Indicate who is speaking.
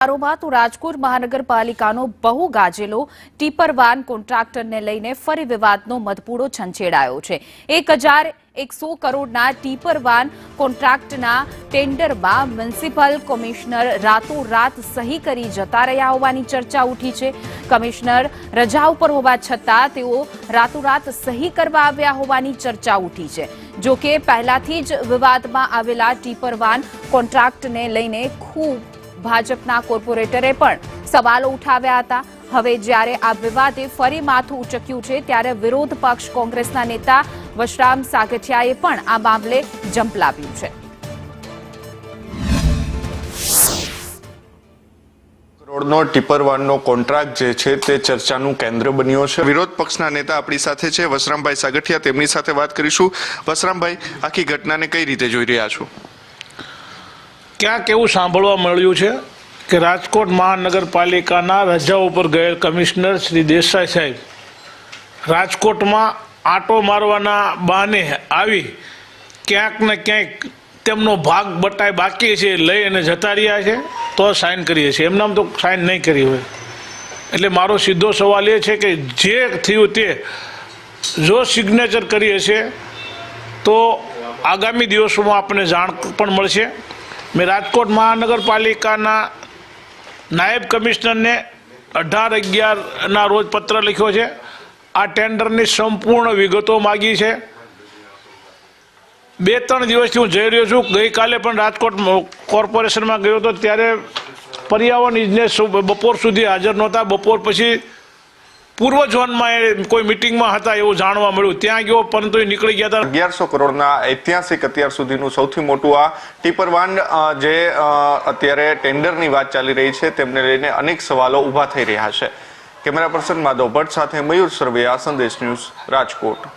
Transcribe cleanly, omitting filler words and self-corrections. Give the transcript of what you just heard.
Speaker 1: તો રાજકોટ મહાનગરપાલિકાનો બહુ ગાજેલો tipper van કોન્ટ્રાક્ટરને લઈને ફરી વિવાદનો મધપૂડો છંછેડાયો છે। 1100 કરોડના ટીપર વાન કોન્ટ્રાક્ટના ટેન્ડરમાં મ્યુનિસિપલ કમિશનર રાતોરાત સહી કરી જતા રહ્યા હોવાની ચર્ચા ઉઠી છે। કમિશનર રજા ઉપર હોવા છતાં તેઓ રાતોરાત સહી કરવા આવ્યા હોવાની ચર્ચા ઉઠી છે। જો કે પહેલાથી જ વિવાદમાં આવેલા ટીપર વાન કોન્ટ્રાક્ટને લઈને ખૂબ ભાજપના કોર્પોરેટરે પણ સવાલો ઉઠાવ્યા હતા। હવે જ્યારે આ વિવાદે ફરી માથું ઉચક્યું છે ત્યારે વિરોધ પક્ષ કોંગ્રેસના નેતા વશરામ સાગઠિયાએ પણ આ મામલે ઝંપલાવ્યું છે।
Speaker 2: કરોડનો ટીપર વાનનો કોન્ટ્રાક્ટ જે છે તે ચર્ચાનું કેન્દ્ર બન્યો છે। વિરોધ પક્ષના નેતા આપણી સાથે છે વશરામભાઈ સાગઠિયા, તેમની સાથે વાત કરીશું। વશરામભાઈ, આખી ઘટનાને કઈ રીતે જોઈ રહ્યા છો?
Speaker 3: ક્યાંક એવું સાંભળવા મળ્યું છે કે રાજકોટ મહાનગરપાલિકાના રજા ઉપર ગયેલ કમિશનર શ્રી દેસાઈ સાહેબ રાજકોટમાં આંટો મારવાના બહાને આવી ક્યાંક ને ક્યાંક તેમનો ભાગ બટાઈ બાકી છે લઈ અને જતા રહ્યા છે તો સાઇન કરીએ છીએ, એમનામ તો સાઇન નહીં કરી હોય। એટલે મારો સીધો સવાલ એ છે કે જે થયું તે જો સિગ્નેચર કરીએ છીએ તો આગામી દિવસોમાં આપણને જાણ પણ મળશે। મેં રાજકોટ મહાનગરપાલિકાના નાયબ કમિશનરને 18/11ના રોજ પત્ર લખ્યો છે। આ ટેન્ડરની સંપૂર્ણ વિગતો માગી છે। 2-3 દિવસથી હું જઈ રહ્યો છું। ગઈકાલે પણ રાજકોટ કોર્પોરેશનમાં ગયો હતો ત્યારે પર્યાવરણ ઇજનેર બપોર સુધી હાજર નહોતા। બપોર પછી પૂર્વ ઝોનમાં એ કોઈ મિટિંગમાં હતા એવું જાણવા મળ્યું, ત્યાં ગયો પરંતુ એ નીકળી ગયા હતા।
Speaker 2: 1100 કરોડના ઐતિહાસિક અત્યાર સુધીનું સૌથી મોટું આ ટીપર વાન જે અત્યારે ટેન્ડરની વાત ચાલી રહી છે તેમને લઈને અનેક સવાલો ઊભા થઈ રહ્યા છે। કેમેરા પર્સન માધવ ભટ્ટ સાથે મયુર સરવૈયા, સંદેશ ન્યૂઝ, રાજકોટ।